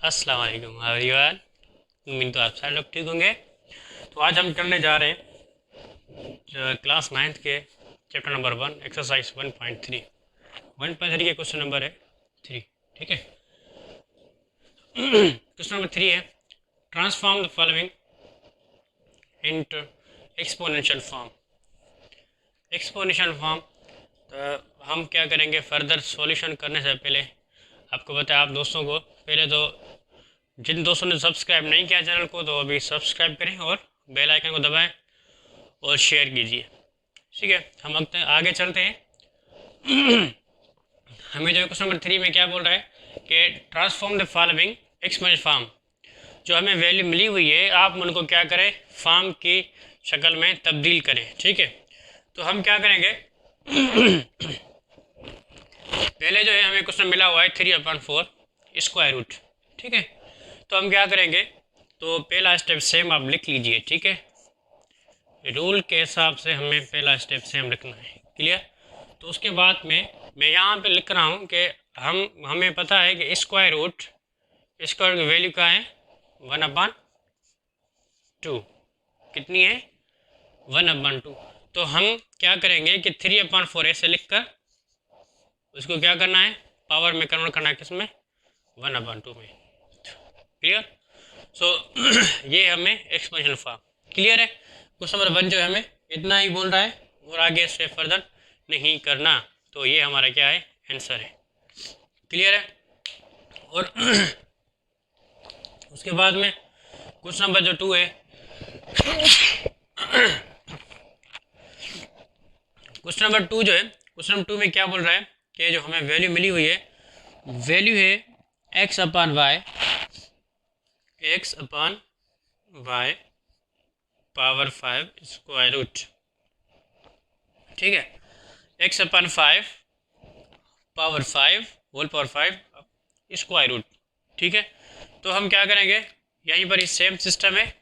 अस्सलाम वालेकुम एवरीवन। उम्मीद तो आप सारे लोग ठीक होंगे। तो आज हम करने जा रहे हैं क्लास नाइन्थ के चैप्टर नंबर 1 एक्सरसाइज 1.3। 1.3 के क्वेश्चन नंबर है 3। ठीक है। क्वेश्चन नंबर 3 है transform the following into exponential form. Exponential form तो हम क्या करेंगे, फर्दर सॉल्यूशन करने से पहले आपको बताया, आप दोस्तों को पहले तो जिन दोस्तों ने सब्सक्राइब नहीं किया चैनल को तो अभी सब्सक्राइब करें और बेल आइकन को दबाएं और शेयर कीजिए। ठीक है, हम आगे चलते हैं। हमें जो क्वेश्चन नंबर 3 में क्या बोल रहा है कि transform the following exponential form. जो हमें वैल्यू मिली हुई है आप उनको क्या करें, फॉर्म की शक्ल में तब्दील करें। ठीक है, तो हम क्या करेंगे पहले जो है हमें क्वेश्चन मिला हुआ है 3/4 स्क्वायर रूट। ठीक है, तो हम क्या करेंगे, तो पहला स्टेप सेम आप लिख लीजिए। ठीक है, रूल के हिसाब से हमें पहला स्टेप सेम लिखना है। क्लियर। तो उसके बाद में मैं यहाँ पे लिख रहा हूँ कि हमें पता है कि स्क्वायर रूट की वैल्यू क्या है 1/2। कितनी है 1/2। तो हम क्या करेंगे कि 3/4 ऐसे लिख कर उसको क्या करना है, पावर में कन्वर्ट करना है, किसमें 1/2 में। क्लियर। सो ये हमें एक्सपेंशन फॉर्म क्लियर है। क्वेश्चन नंबर 1 जो है हमें इतना ही बोल रहा है और आगे इससे फर्दर नहीं करना। तो ये हमारा क्या है, आंसर है। क्लियर है। और उसके बाद में क्वेश्चन नंबर जो 2 है, क्वेश्चन नंबर 2 जो है, क्वेश्चन नंबर 2 में क्या बोल रहा है कि जो हमें वैल्यू मिली हुई है, वैल्यू है x/y, x/y power 5 square root. ठीक है, x/5 power 5 whole power 5 square root. ठीक है, तो हम क्या करेंगे, यहीं पर ही सेम सिस्टम है,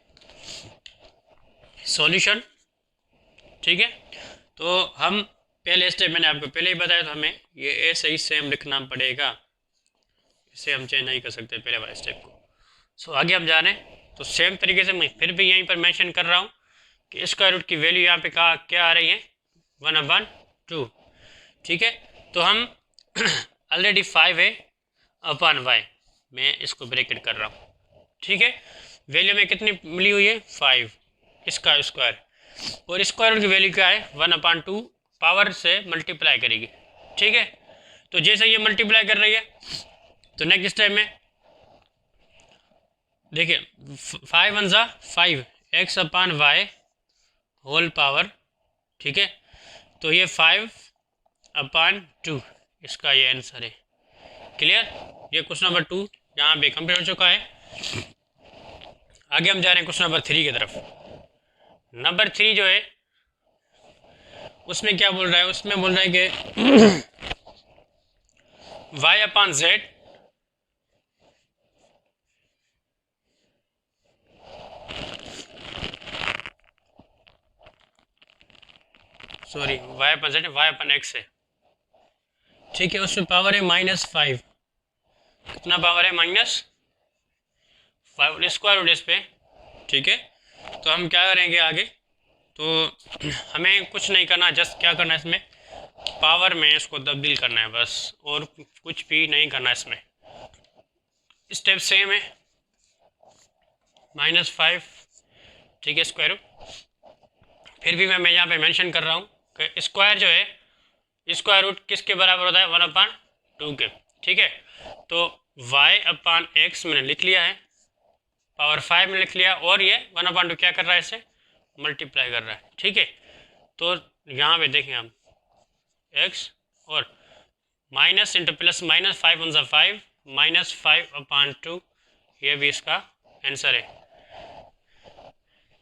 सॉल्यूशन। ठीक है, तो हम पहले स्टेप मैंने आपको पहले ही बताया, तो हमें ये ऐसे ही सेम लिखना पड़ेगा, इसे हम चेंज नहीं कर सकते पहले वाले स्टेप को। सो आगे हम जा रहे हैं, तो सेम तरीके से मैं फिर भी यहीं पर मेंशन कर रहा हूँ कि स्क्वायर रूट की वैल्यू यहाँ पे क्या आ रही है 1/2। ठीक है, तो हम ऑलरेडी 5 है अपॉन वाई, मैं इसको ब्रैकेट कर रहा हूँ। ठीक है, वैल्यू में कितनी मिली हुई है 5, इसका स्क्वायर, और स्क्वायर रूट की वैल्यू क्या है 1/2, पावर से मल्टीप्लाई करेगी। ठीक है, तो जैसे ये मल्टीप्लाई कर रही है तो नेक्स्ट स्टेप में देखिए 5 1 ज़ा 5 x/y होल पावर। ठीक है, तो ये 5/2 इसका ये आंसर है। क्लियर। ये क्वेश्चन नंबर 2 यहाँ पे कंप्लीट हो चुका है। आगे हम जा रहे हैं क्वेश्चन नंबर 3 की तरफ। नंबर 3 जो है उसमें क्या बोल रहा है, उसमें बोल रहा है कि y/z सॉरी y/x है। ठीक है, उसमें पावर है -5। कितना पावर है -5 स्क्वायर रूट इस पे। ठीक है, तो हम क्या करेंगे आगे, तो हमें कुछ नहीं करना, जस्ट क्या करना है इसमें पावर में इसको तब्दील करना है बस, और कुछ भी नहीं करना इसमें। स्टेप सेम है -5। ठीक है, स्क्वायर रूट। फिर भी मैं यहाँ पे मेंशन कर रहा हूँ कि स्क्वायर जो है, स्क्वायर रूट किसके बराबर होता है 1/2 के। ठीक है, तो y/x मैंने लिख लिया है, पावर 5 में लिख लिया, और ये 1/2 क्या कर रहा है, इसे मल्टीप्लाई कर रहा है। ठीक है, तो यहाँ पे देखें हम x और माइनस इंटू प्लस माइनस, 5 1 ज़ा 5 -5/2, ये भी इसका आंसर है।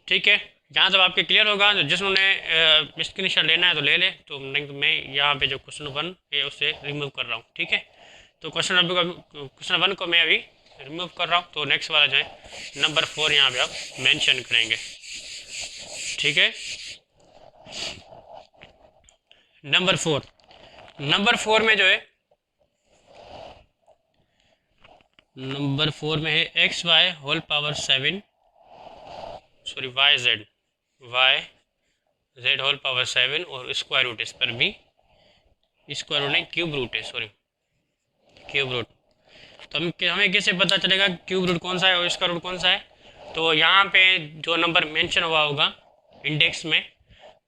ठीक है, जहाँ तक आपके क्लियर होगा, तो जिसने स्क्रीनशॉट लेना है तो ले ले, तो मैं यहाँ पे जो क्वेश्चन 1 है उससे रिमूव कर रहा हूँ। ठीक है, तो क्वेश्चन 1 को मैं अभी रिमूव कर रहा हूँ, तो नेक्स्ट वाला जो है नंबर 4 यहाँ पे आप मेंशन करेंगे। ठीक है, नंबर 4 में जो है नंबर 4 में है x y whole power 7, sorry y z whole power 7 और स्क्वायर रूट, इस पर भी स्क्वायर रूट नहीं क्यूब रूट है, सॉरी क्यूब रूट। तो हमें कैसे पता चलेगा क्यूब रूट कौन सा है और इसका रूट कौन सा है? तो यहाँ पे जो नंबर मेंशन हुआ होगा इंडेक्स में,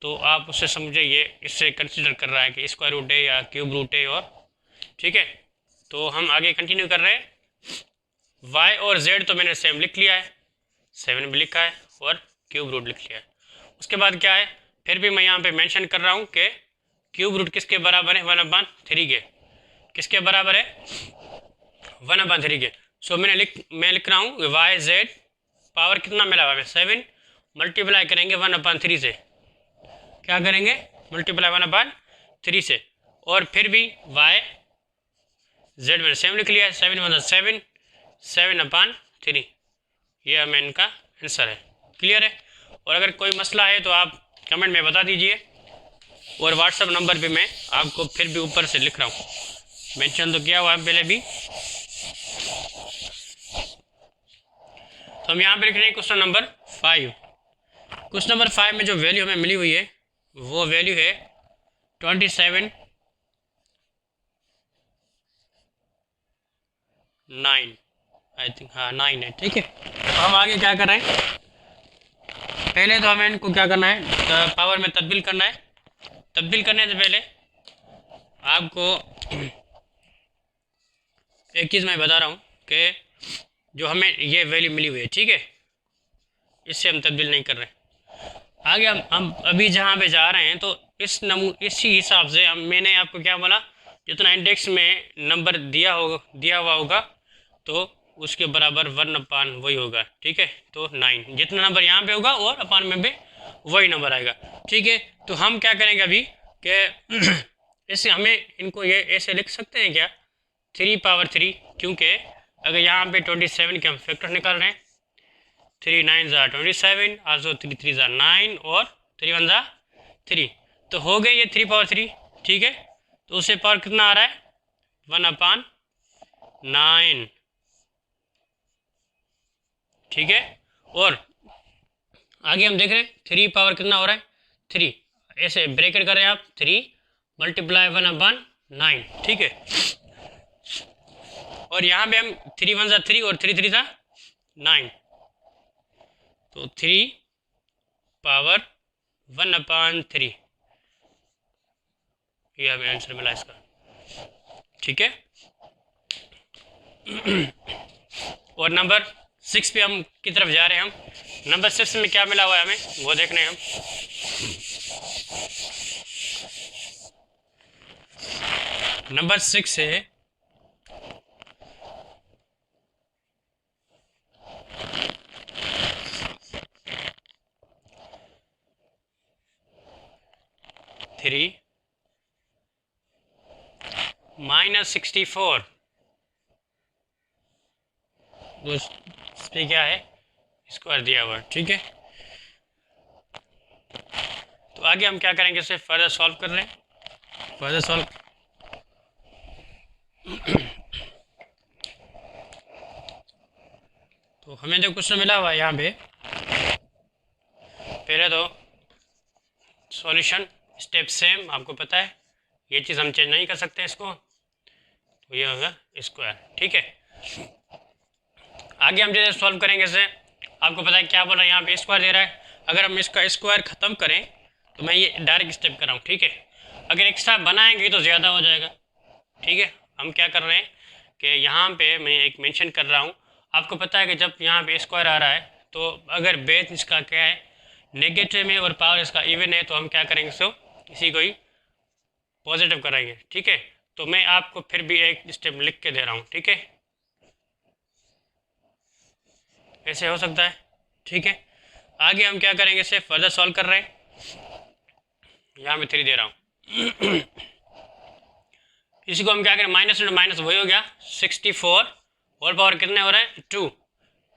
तो आप उससे समझिए इससे कंसिडर कर रहा है कि स्क्वायर रूट है या क्यूब रूट है, और ठीक है। तो हम आगे कंटिन्यू कर रहे हैं। वाई और जेड तो मैंने सेम लिख लिया है, 7 भी लिखा है और क्यूब रूट लिख लिया है। उसके बाद क्या है, फिर भी मैं यहाँ पे मेंशन कर रहा हूँ कि क्यूब रूट किसके बराबर है, 1/3 के। किसके बराबर है? 1/3 के। सो मैं लिख रहा हूँ वाई जेड पावर कितना मिला हुआ है, 7 मल्टीप्लाई करेंगे 1/3 से। क्या करेंगे? मल्टीप्लाई 1/3 से। और फिर भी वाई जेड मैंने सेम लिख लिया है, 7 ये हमें इनका आंसर है। क्लियर है? और अगर कोई मसला है तो आप कमेंट में बता दीजिए, और व्हाट्सअप नंबर पे मैं आपको फिर भी ऊपर से लिख रहा हूँ, मेंशन तो किया हुआ है पहले भी। तो हम यहाँ पे लिख रहे हैं क्वेश्चन नंबर 5। क्वेश्चन नंबर 5 में जो वैल्यू हमें मिली हुई है वो वैल्यू है 27 9, आई थिंक, हाँ 9 है, ठीक है। तो हम आगे क्या कर रहे हैं, पहले तो हमें इनको क्या करना है, तो पावर में तब्दील करना है। तब्दील करने से पहले आपको एक चीज़ मैं बता रहा हूँ कि जो हमें ये वैल्यू मिली हुई है, ठीक है, इससे हम तब्दील नहीं कर रहे। आगे हम अभी जहाँ पे जा रहे हैं तो इसी हिसाब से मैंने आपको क्या बोला, जितना इंडेक्स में नंबर दिया हुआ होगा तो उसके बराबर 1/, वही होगा, ठीक है। तो 9 जितना नंबर यहाँ पे होगा और अपान में भी वही नंबर आएगा, ठीक है। तो हम क्या करेंगे अभी कि इससे हमें इनको ये ऐसे लिख सकते हैं क्या, 3/3, क्योंकि अगर यहाँ पे 27 के हम फैक्टर निकाल रहे हैं, 3 9 27, आल्सो 3 3 9 और 3 1 3, तो हो गए ये 3/3, ठीक है। तो उससे पावर कितना आ रहा है, 1/9, ठीक है। और आगे हम देख रहे हैं 3 पावर कितना हो रहा है, 3, ऐसे ब्रैकेट कर रहे हैं आप, 3 मल्टीप्लाई 1/9, ठीक है। और यहाँ पे हम 3 1 3 और 3 3 9, तो 3 पावर 1/3, ये हमें आंसर मिला इसका, ठीक है। और नंबर 6 पे हम की तरफ जा रहे हैं। हम नंबर 6 में क्या मिला हुआ है हमें वो देख रहे हैं हम। नंबर 6 है 3 -64, उस पे क्या है, स्क्वायर दिया हुआ, ठीक है। तो आगे हम क्या करेंगे, इसे फर्दर सॉल्व कर रहे हैं, फर्दर सॉल्व। तो हमें जो क्वेश्चन मिला हुआ है यहाँ पे, पहले तो सॉल्यूशन स्टेप सेम, आपको पता है ये चीज़ हम चेंज नहीं कर सकते इसको, तो ये होगा स्क्वायर, ठीक है। आगे हम जैसे सॉल्व करेंगे इसे, आपको पता है क्या बोल रहा है यहाँ पे, स्क्वायर दे रहा है। अगर हम इसका स्क्वायर ख़त्म करें तो मैं ये डायरेक्ट स्टेप कर रहा हूँ, ठीक है। अगर एक्स्ट्रा बनाएंगे तो ज़्यादा हो जाएगा, ठीक है। हम क्या कर रहे हैं कि यहाँ पे मैं एक मेंशन कर रहा हूँ, आपको पता है कि जब यहाँ पे स्क्वायर आ रहा है तो अगर बेस इसका क्या है नेगेटिव में और पावर इसका इवन है, तो हम क्या करेंगे, सो इसी को ही पॉजिटिव कराएंगे, ठीक है। तो मैं आपको फिर भी एक स्टेप लिख के दे रहा हूँ, ठीक है, ऐसे हो सकता है, ठीक है। आगे हम क्या करेंगे, इसे फर्दर सॉल्व कर रहे हैं, यहाँ मैं 3 दे रहा हूँ। इसी को हम क्या करें, माइनस इंटू माइनस वही हो गया 64, होल पावर कितने हो रहे हैं 2,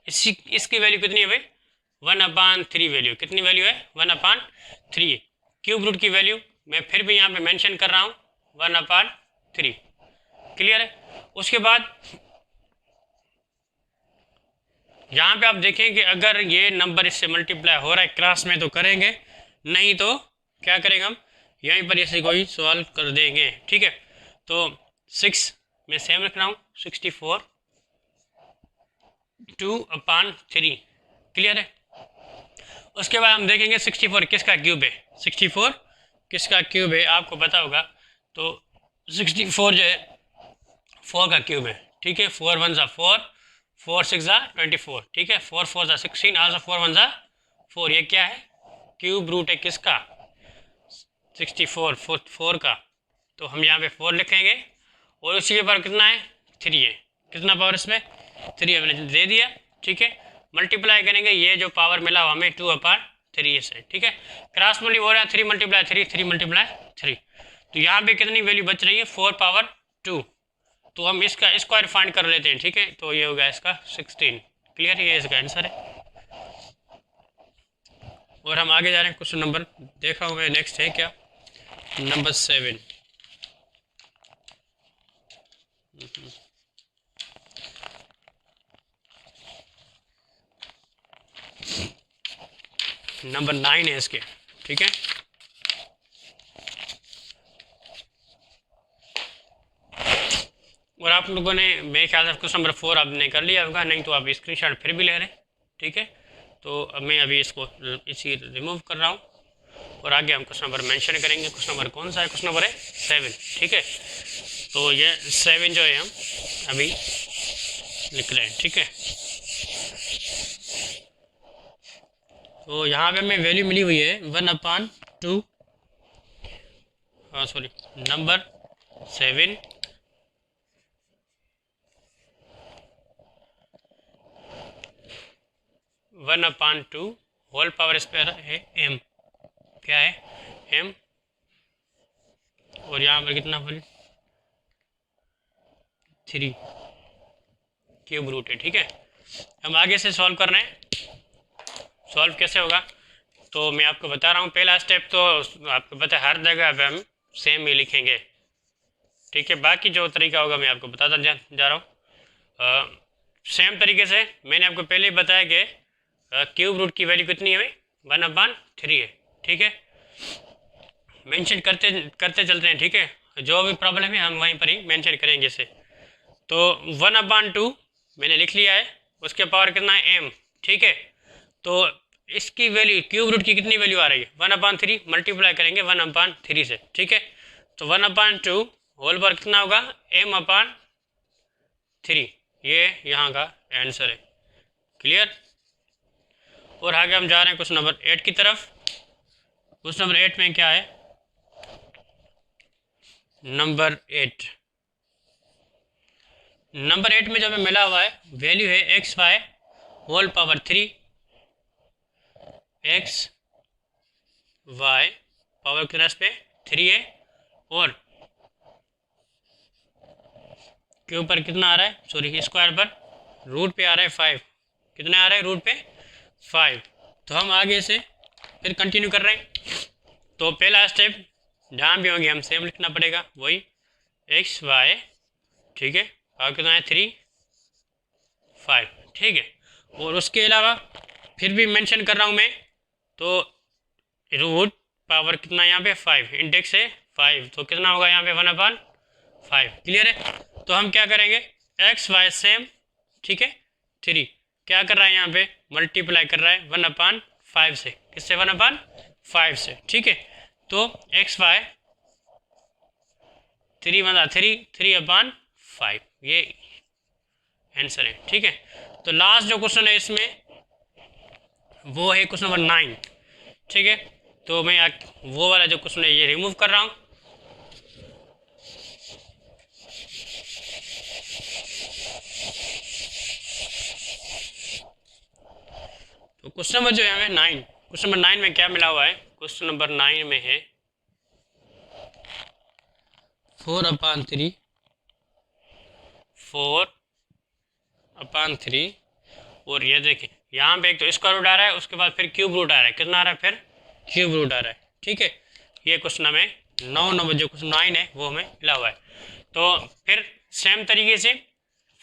इसकी वैल्यू कितनी है भाई 1/3, वैल्यू कितनी वैल्यू है 1/3। क्यूब रूट की वैल्यू मैं फिर भी यहाँ पे मेंशन कर रहा हूँ 1/3, क्लियर है। उसके बाद यहाँ पे आप देखें कि अगर ये नंबर इससे मल्टीप्लाई हो रहा है क्लास में तो करेंगे, नहीं तो क्या करेंगे हम यहीं पर इसे कोई सॉल्व कर देंगे। ठीक है, तो 6 में सेम रख रहा हूँ, 64 2/3 क्लियर है। उसके बाद हम देखेंगे 64 किसका क्यूब है, 64 किसका क्यूब है आपको पता होगा, तो 64 जो है 4 का क्यूब है। ठीक है, 4 1 4, 4 6 24। ठीक है, 4 4 16, आल्सो 4 1 4। ये क्या है, क्यूब रूट है किसका, 64 4 का। तो हम यहाँ पे 4 लिखेंगे और उसी के पावर कितना है, 3 है। कितना पावर इसमें, 3 है, मैंने दे दिया। ठीक है, मल्टीप्लाई करेंगे, ये जो पावर मिला हुआ हमें 2/3 से। ठीक है, क्रॉस मल्टी हो रहा है 3 × 3 3 × 3। तो यहाँ पे कितनी वैल्यू बच रही है, 4/2। तो हम इसका स्क्वायर फाइंड कर लेते हैं। ठीक है, तो ये होगा इसका 16। क्लियर, ये इसका आंसर है। और हम आगे जा रहे हैं, क्वेश्चन नंबर देखा हुआ है, नेक्स्ट है क्या, नंबर 7। नंबर 9 है इसके। ठीक है, और आप लोगों ने मेरे ख्याल से क्वेश्चन नंबर 4 आपने कर लिया होगा, नहीं तो आप स्क्रीनशॉट फिर भी ले रहे हैं। ठीक है, तो अब मैं अभी इसको इसी रिमूव कर रहा हूँ और आगे हम क्वेश्चन नंबर मेंशन करेंगे। क्वेश्चन नंबर कौन सा है, क्वेश्चन नंबर है 7। ठीक है, तो ये 7 जो है हम अभी लिख रहे हैं। ठीक है, तो यहाँ पे हमें वैल्यू मिली हुई है 1/2, sorry number 7 1/2 whole power square है m, क्या है m, और यहाँ पर कितना वैल्यू 3 क्यूब रूट है। ठीक है, हम आगे से सॉल्व कर रहे हैं। सॉल्व कैसे होगा तो मैं आपको बता रहा हूँ। पहला स्टेप तो आपको पता है हर जगह पे हम सेम ही लिखेंगे। ठीक है, बाकी जो तरीका होगा मैं आपको बताता जा रहा हूँ। सेम तरीके से मैंने आपको पहले ही बताया कि क्यूब रूट की वैल्यू कितनी है, 1/3 है। ठीक है, मेंशन करते करते चलते हैं। ठीक है, जो भी प्रॉब्लम है हम वहीं पर ही मेंशन करेंगे इसे। तो 1/2 मैंने लिख लिया है, उसके पावर कितना है m। ठीक है, तो इसकी वैल्यू क्यूब रूट की कितनी वैल्यू आ रही है, 1/3 मल्टीप्लाई करेंगे 1/3 से। ठीक है, तो 1/2 होल पावर कितना होगा, m/3। ये यहाँ का आंसर है। क्लियर, और आगे हम जा रहे हैं क्वेश्चन नंबर 8 की तरफ। क्वेश्चन नंबर 8 में क्या है, नंबर 8 में जो हमें मिला हुआ है वैल्यू है xy whole power 3, xy power कितना पे 3 है, और के ऊपर कितना आ रहा है, सॉरी स्क्वायर पर रूट पे आ रहा है 5। कितना आ रहा है, रूट पे 5। तो हम आगे से फिर कंटिन्यू कर रहे हैं। तो पहला स्टेप जहाँ भी होंगे हम सेम लिखना पड़ेगा, वही xy। ठीक है, पावर कितना है 3 5। ठीक है, और उसके अलावा फिर भी मेंशन कर रहा हूँ मैं, तो रूट पावर कितना यहाँ पे 5, इंडेक्स है 5, तो कितना होगा यहाँ पे 1/5। क्लियर है, तो हम क्या करेंगे, xy सेम। ठीक है, 3 क्या कर रहा है यहाँ पे, मल्टीप्लाई कर रहा है 1/5 से, किससे 1/5 से। ठीक है, तो xy 3 × 3 3/5, ये आंसर है। ठीक है, तो लास्ट जो क्वेश्चन है इसमें वो है क्वेश्चन नंबर 9। ठीक है, तो मैं वो वाला जो क्वेश्चन है ये रिमूव कर रहा हूँ। तो क्वेश्चन नंबर जो है हमें 9, क्वेश्चन नंबर 9 में क्या मिला हुआ है, क्वेश्चन नंबर 9 में है 4/3 और ये देखें यहाँ पे एक तो स्क्वायर रूट आ रहा है, उसके बाद फिर क्यूब रूट आ रहा है। कितना आ रहा है, फिर क्यूब रूट आ रहा है। ठीक है, ये क्वेश्चन हमें 9 नंबर जो क्वेश्चन 9 है वो हमें मिला हुआ है। तो फिर सेम तरीके से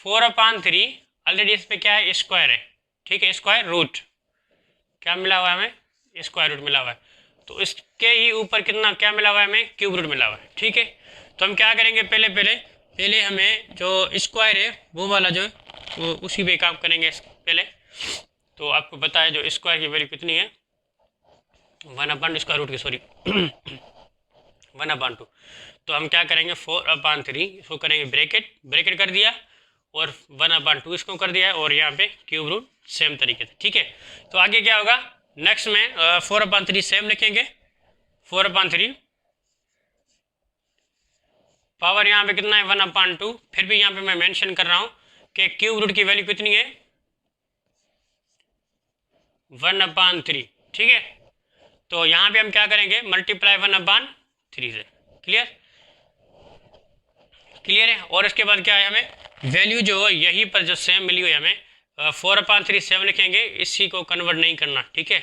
4/3 ऑलरेडी इस पर क्या है, स्क्वायर है। ठीक है, स्क्वायर रूट क्या मिला हुआ है हमें, स्क्वायर रूट मिला हुआ है। तो इसके ही ऊपर कितना क्या मिला हुआ है हमें, क्यूब रूट मिला हुआ है। ठीक है, तो हम क्या करेंगे, पहले हमें जो स्क्वायर है वो वाला जो है वो उसी पे काम करेंगे पहले। तो आपको पता है जो स्क्वायर की वैल्यू कितनी है, 1/स्क्वायर रूट की, सॉरी 1/2। तो हम क्या करेंगे, 4/3 इसको करेंगे ब्रैकेट कर दिया, और 1/2 इसको कर दिया है, और यहाँ पे क्यूब रूट सेम तरीके से। ठीक है, तो आगे क्या होगा, नेक्स्ट में 4/3 सेम लिखेंगे, 4/3 पावर यहाँ पे कितना है 1/2। फिर भी यहाँ पे मैं मेंशन कर रहा हूँ कि क्यूब रूट की वैल्यू कितनी है 1/3। ठीक है, तो यहाँ पे हम क्या करेंगे, मल्टीप्लाई 1/3 से। क्लियर है। और इसके बाद क्या है, हमें वैल्यू जो है यहीं पर जो सेम मिली हुई है हमें 4/3 सेम लिखेंगे, इसी को कन्वर्ट नहीं करना। ठीक है,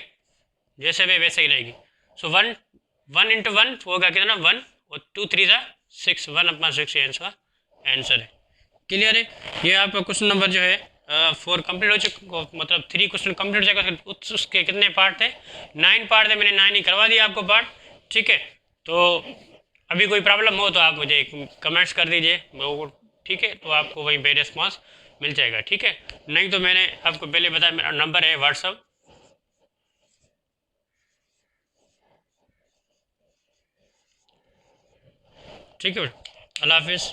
जैसे भी वैसे ही रहेगी। सो 1 इंटू 1 होगा कितना 1, और 2 3 6, 1/6 आंसर है। क्लियर है। ये आपका क्वेश्चन नंबर जो है 4 कंप्लीट हो चुका, मतलब 3 क्वेश्चन कंप्लीट हो जाएगा। उसके कितने पार्ट थे, 9 पार्ट थे, मैंने 9 ही करवा दिया आपको पार्ट। ठीक है, तो अभी कोई प्रॉब्लम हो तो आप मुझे कमेंट्स कर दीजिए, वो ठीक है, तो आपको वहीं पे रिस्पॉन्स मिल जाएगा। ठीक है, नहीं तो मैंने आपको पहले बताया मेरा नंबर है व्हाट्सअप। ठीक है, अल्लाह हाफिज़।